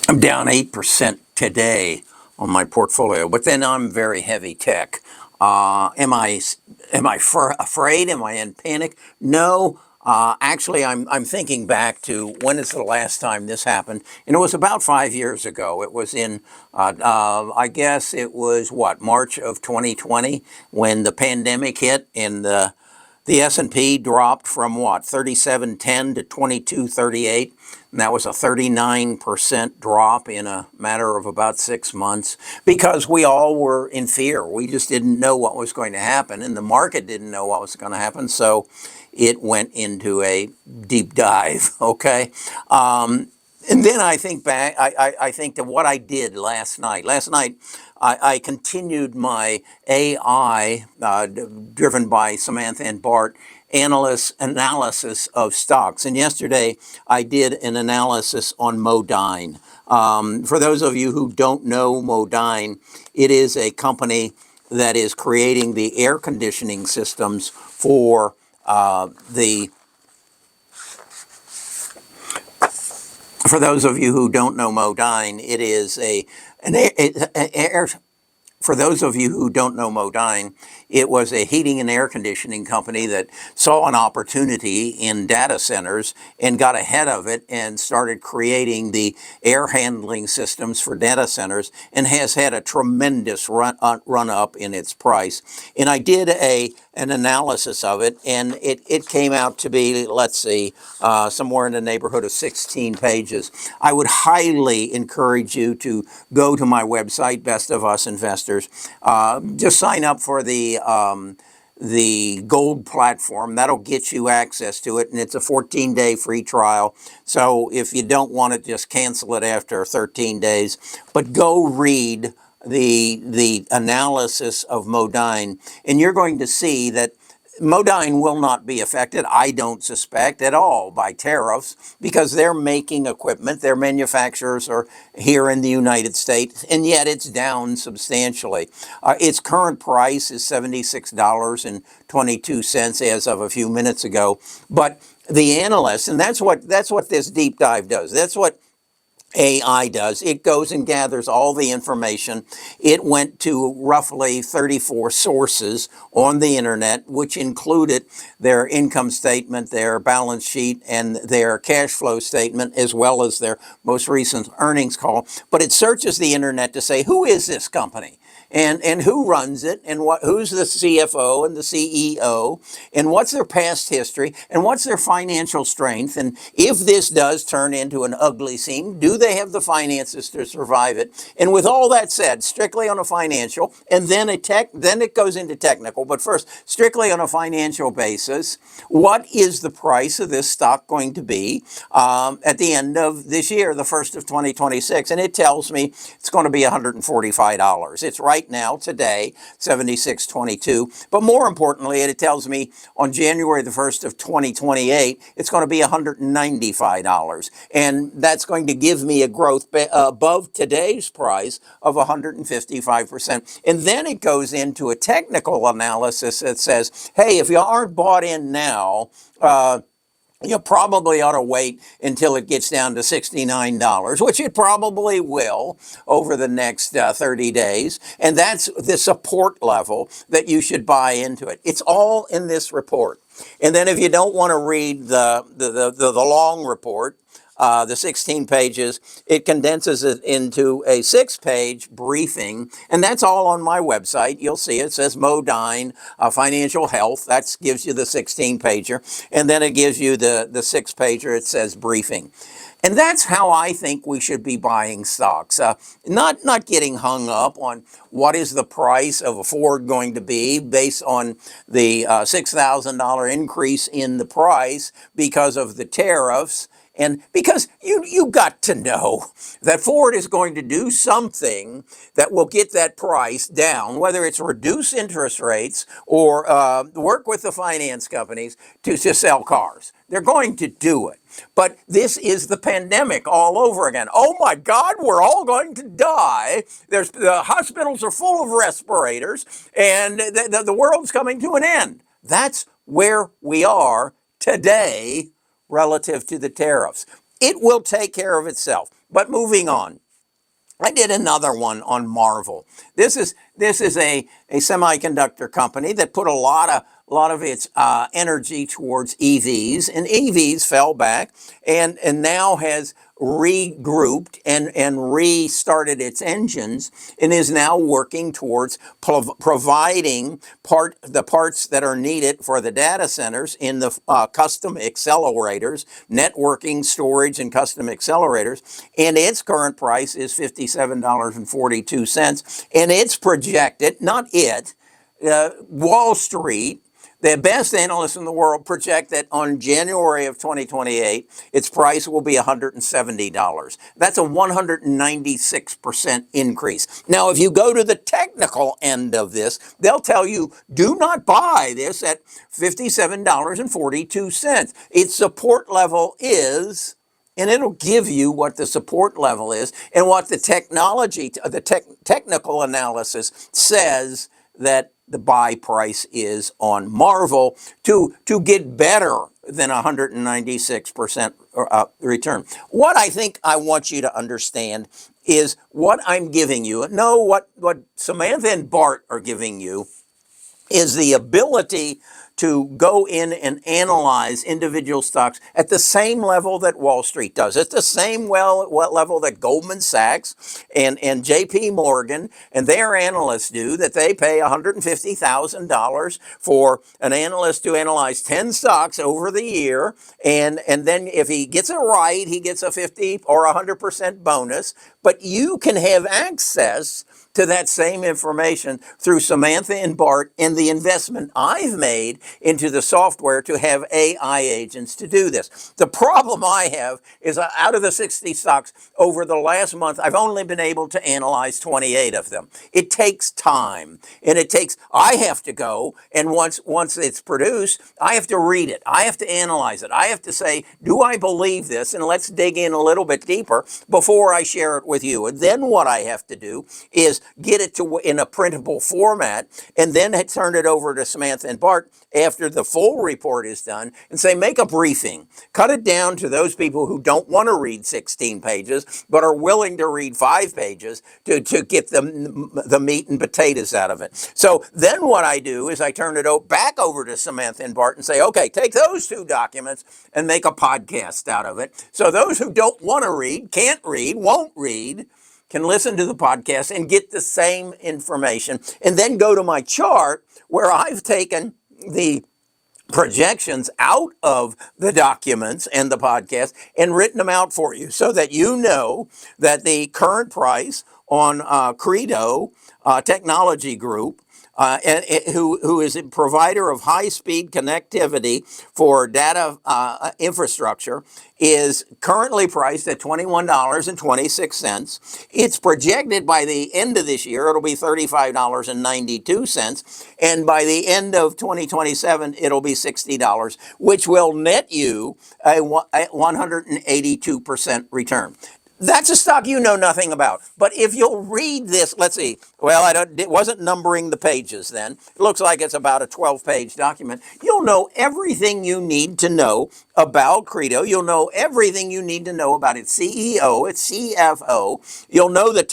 I'm down 8% today on my portfolio, but then I'm very heavy tech. Am I afraid? Am I in panic? No. Actually, I'm thinking back to when is the last time this happened, and it was about 5 years ago. It was in, I guess it was what, March of 2020, when the pandemic hit, and the S&P dropped from what, 3710 to 2238, and that was a 39% drop in a matter of about 6 months because we all were in fear. We just didn't know what was going to happen, and the market didn't know what was going to happen, so it went into a deep dive, okay? And then I think back, I think to what I did last night. Last night, I continued my AI, driven by Samantha and Bart, analysis of stocks. And yesterday, I did an analysis on Modine. For those of you who don't know Modine, it is a company that is creating the air conditioning systems the for those of you who don't know Modine, it is an air. For those of you who don't know Modine, it was a heating and air conditioning company that saw an opportunity in data centers and got ahead of it and started creating the air handling systems for data centers, and has had a tremendous run up in its price. And I did an analysis of it, and it came out to be, let's see, somewhere in the neighborhood of 16 pages. I would highly encourage you to go to my website, Best of Us Investors. Just sign up for the gold platform. That'll get you access to it, and it's a 14-day free trial. So if you don't want it, just cancel it after 13 days. But go read the analysis of Modine, and you're going to see that Modine will not be affected, I don't suspect, at all by tariffs, because they're making equipment. Their manufacturers are here in the United States, and yet it's down substantially. Its current price is $76.22 as of a few minutes ago. But the analysts, and that's what this deep dive does. That's what AI does. It goes and gathers all the information. It went to roughly 34 sources on the internet, which included their income statement, their balance sheet, and their cash flow statement, as well as their most recent earnings call. But it searches the internet to say, who is this company? And who runs it, and who's the CFO and the CEO, and what's their past history, and what's their financial strength, and if this does turn into an ugly scene, do they have the finances to survive it? And with all that said, strictly on a financial, and then it goes into technical, but first, strictly on a financial basis, what is the price of this stock going to be at the end of this year, the first of 2026? And it tells me it's going to be $145. It's right now, today, $76.22. But more importantly, it tells me on January the 1st of 2028, it's going to be $195. And that's going to give me a growth above today's price of 155%. And then it goes into a technical analysis that says, hey, if you aren't bought in now, you probably ought to wait until it gets down to $69, which it probably will over the next 30 days. And that's the support level that you should buy into it. It's all in this report. And then if you don't want to read the long report, the 16 pages, it condenses it into a 6-page briefing, and that's all on my website. You'll see it says Modine Financial Health. That gives you the 16-pager, and then it gives you the 6-pager. It says briefing. And that's how I think we should be buying stocks. Not getting hung up on what is the price of a Ford going to be based on the $6,000 increase in the price because of the tariffs. And because you got to know that Ford is going to do something that will get that price down, whether it's reduce interest rates or work with the finance companies to sell cars. They're going to do it. But this is the pandemic all over again. Oh my God, we're all going to die. The hospitals are full of respirators, and the world's coming to an end. That's where we are today relative to the tariffs. It will take care of itself. But moving on. I did another one on Marvel. This is a semiconductor company that put a lot of its energy towards EVs, and EVs fell back, and now has regrouped and restarted its engines, and is now working towards providing the parts that are needed for the data centers in the custom accelerators, networking, storage, and custom accelerators. And its current price is $57.42, and it's projected, not it, Wall Street, the best analysts in the world, project that on January of 2028, its price will be $170. That's a 196% increase. Now, if you go to the technical end of this, they'll tell you, do not buy this at $57.42. Its support level is, and it'll give you what the support level is and what the technical analysis says that the buy price is on Marvel to get better than 196% return. What I think I want you to understand is what I'm giving you. No, what Samantha and Bart are giving you is the ability to go in and analyze individual stocks at the same level that Wall Street does, at the same level that Goldman Sachs and JP Morgan and their analysts do, that they pay $150,000 for an analyst to analyze 10 stocks over the year, and then if he gets it right, he gets a 50 or 100% bonus. But you can have access to that same information through Samantha and Bart and the investment I've made into the software to have AI agents to do this. The problem I have is out of the 60 stocks over the last month, I've only been able to analyze 28 of them. It takes time, and I have to go, and once it's produced, I have to read it. I have to analyze it. I have to say, do I believe this? And let's dig in a little bit deeper before I share it with you. And then what I have to do is get it in a printable format, and then turn it over to Samantha and Bart after the full report is done and say, make a briefing. Cut it down to those people who don't want to read 16 pages, but are willing to read 5 pages to get the meat and potatoes out of it. So then what I do is I turn it back over to Samantha and Bart and say, okay, take those 2 documents and make a podcast out of it. So those who don't want to read, can't read, won't read, can listen to the podcast and get the same information, and then go to my chart where I've taken the projections out of the documents and the podcast and written them out for you, so that you know that the current price on Credo Technology Group, who is a provider of high-speed connectivity for data infrastructure, is currently priced at $21.26. It's projected by the end of this year, it'll be $35.92. And by the end of 2027, it'll be $60, which will net you a 182% return. That's a stock you know nothing about. But if you'll read this, let's see. Well, it wasn't numbering the pages then. It looks like it's about a 12-page document. You'll know everything you need to know about Credo. You'll know everything you need to know about its CEO, its CFO. You'll know the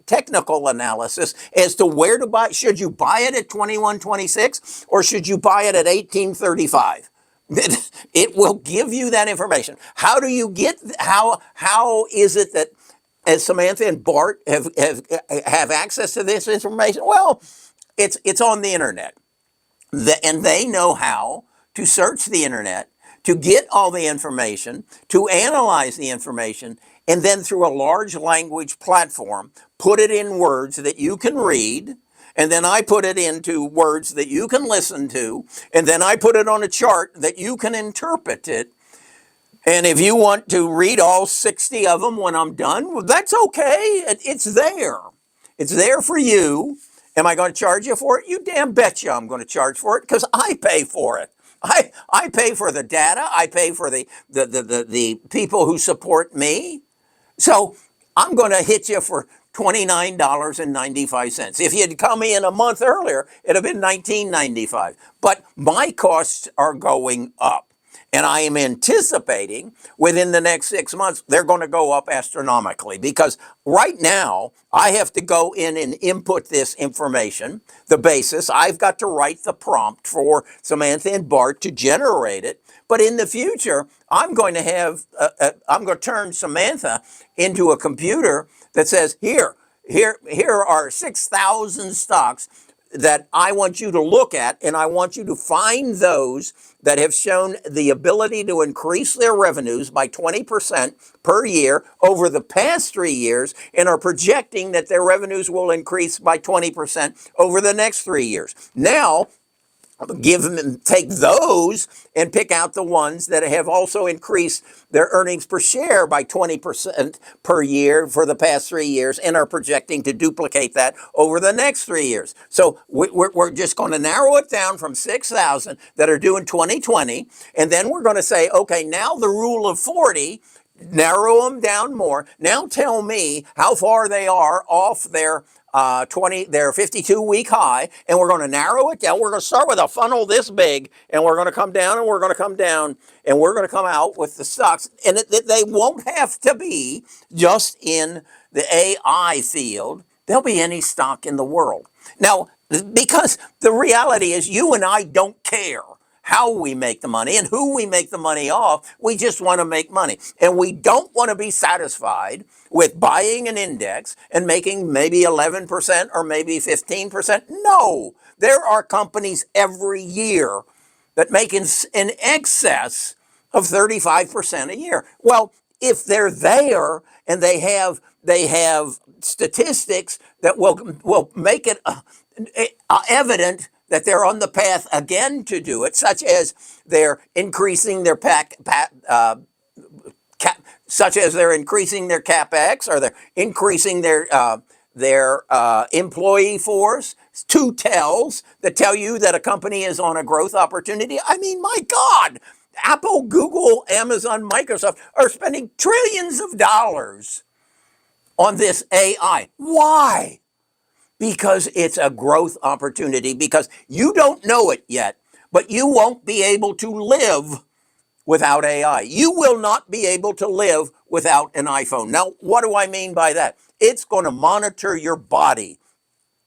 technical analysis as to where to buy. Should you buy it at 21.26 or should you buy it at 18.35? It will give you that information. How do you get? How is it that, as Samantha and Bart have access to this information? Well, it's on the internet, and they know how to search the internet, to get all the information, to analyze the information, and then through a large language platform, put it in words that you can read. And then I put it into words that you can listen to. And then I put it on a chart that you can interpret it. And if you want to read all 60 of them when I'm done, well, that's okay. It's there. It's there for you. Am I going to charge you for it? You damn betcha I'm going to charge for it, because I pay for it. I pay for the data. I pay for the people who support me. So I'm going to hit you for $29.95. If you'd come in a month earlier, it'd have been $19.95. But my costs are going up. And I am anticipating within the next 6 months, they're going to go up astronomically because right now I have to go in and input this information, the basis. I've got to write the prompt for Samantha and Bart to generate it. But in the future, I'm going to turn Samantha into a computer that says, here are 6,000 stocks that I want you to look at, and I want you to find those that have shown the ability to increase their revenues by 20% per year over the past 3 years and are projecting that their revenues will increase by 20% over the next 3 years. Now, take those and pick out the ones that have also increased their earnings per share by 20% per year for the past 3 years and are projecting to duplicate that over the next 3 years. So we're just going to narrow it down from 6,000 that are due in 2020, and then we're going to say, okay, now the rule of 40, narrow them down more. Now tell me how far they are off their 52-week high, and we're going to narrow it down. We're going to start with a funnel this big, and we're going to come down, and we're going to come down, and we're going to come out with the stocks. And they won't have to be just in the AI field. There'll be any stock in the world. Now, because the reality is you and I don't care how we make the money and who we make the money off. We just want to make money. And we don't want to be satisfied with buying an index and making maybe 11% or maybe 15%. No, there are companies every year that make in excess of 35% a year. Well, if they're there and they have statistics that will make it evident that they're on the path again to do it, such as they're increasing their capex, or they're increasing their employee force. Two tells that tell you that a company is on a growth opportunity. I mean, my God, Apple, Google, Amazon, Microsoft are spending trillions of dollars on this AI. Why? Because it's a growth opportunity, because you don't know it yet, but you won't be able to live without AI. You will not be able to live without an iPhone. Now, what do I mean by that? It's going to monitor your body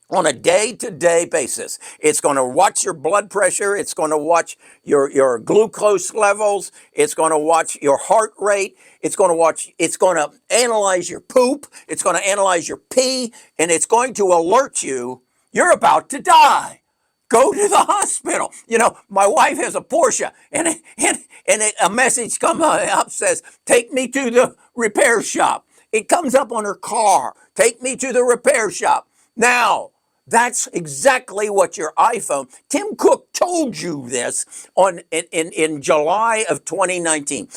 on a day-to-day basis. It's going to watch your blood pressure. It's going to watch your glucose levels. It's going to watch your heart rate. It's going to analyze your poop. It's going to analyze your pee, and it's going to alert you, you're about to die. Go to the hospital. You know, my wife has a Porsche, and a message comes up, says, take me to the repair shop. It comes up on her car. Take me to the repair shop. Now, that's exactly what your iPhone. Tim Cook told you this in July of 2019.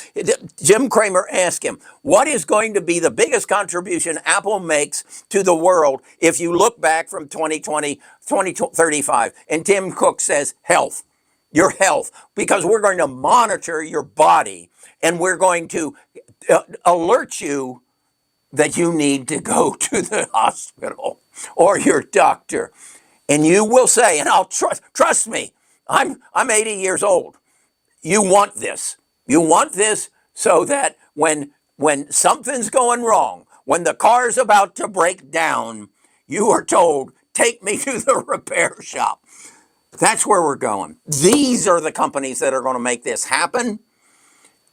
Jim Cramer asked him, what is going to be the biggest contribution Apple makes to the world if you look back from 2020, 2035? And Tim Cook says, health. Your health, because we're going to monitor your body, and we're going to alert you that you need to go to the hospital or your doctor. And you will say, and I'll trust me, I'm 80 years old. You want this. You want this so that when something's going wrong, when the car's about to break down, you are told, take me to the repair shop. That's where we're going. These are the companies that are going to make this happen.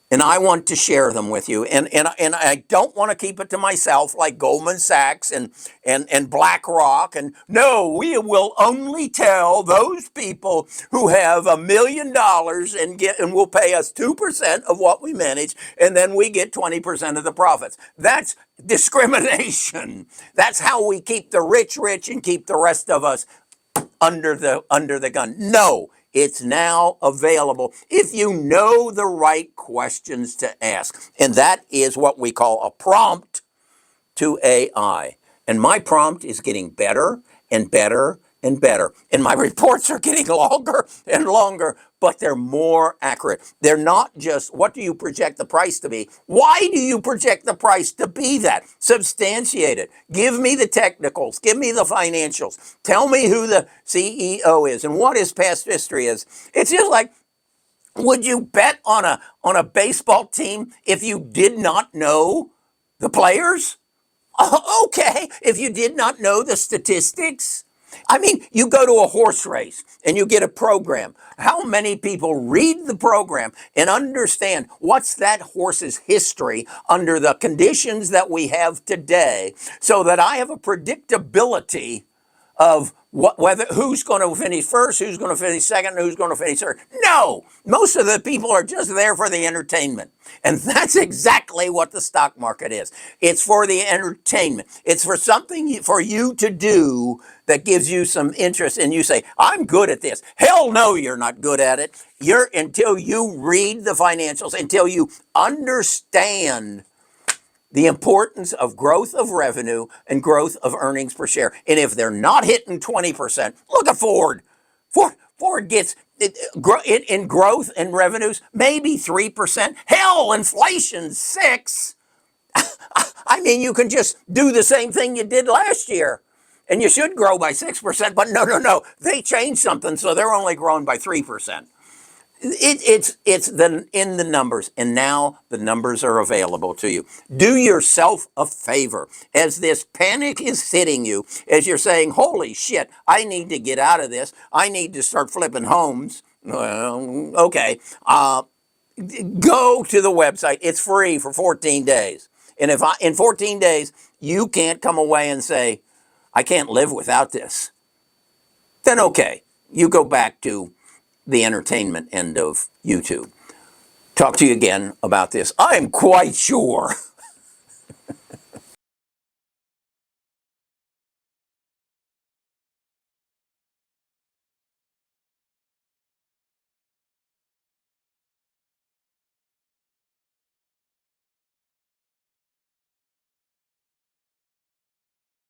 And I want to share them with you. And I don't want to keep it to myself like Goldman Sachs and BlackRock. And no, we will only tell those people who have $1 million and will pay us 2% of what we manage, and then we get 20% of the profits. That's discrimination. That's how we keep the rich rich and keep the rest of us under the gun. No. It's now available if you know the right questions to ask. And that is what we call a prompt to AI. And my prompt is getting better and better and better. And my reports are getting longer and longer, but they're more accurate. They're not just, what do you project the price to be? Why do you project the price to be that? Substantiate it. Give me the technicals. Give me the financials. Tell me who the CEO is and what his past history is. It's just like Would you bet on a baseball team if you did not know the players? Okay, if you did not know the statistics. I mean, you go to a horse race and you get a program. How many people read the program and understand what's that horse's history under the conditions that we have today, so that I have a predictability of whether who's going to finish first, who's going to finish second, who's going to finish third? No, most of the people are just there for the entertainment. And that's exactly what the stock market is. It's for the entertainment. It's for something for you to do that gives you some interest, and you say, I'm good at this. Hell no, you're not good at it. You're until you read the financials, until you understand the importance of growth of revenue and growth of earnings per share. And if they're not hitting 20%, look at Ford. Ford gets in growth and revenues, maybe 3%. Hell, inflation 6%. I mean, you can just do the same thing you did last year. And you should grow by 6%, but no. They changed something, so they're only growing by 3%. It's in the numbers, and now the numbers are available to you. Do yourself a favor as this panic is hitting you, as you're saying, holy shit, I need to get out of this. I need to start flipping homes. Well, okay. Go to the website. It's free for 14 days. And if in 14 days you can't come away and say, I can't live without this, then okay, you go back to the entertainment end of YouTube. Talk to you again about this, I'm quite sure.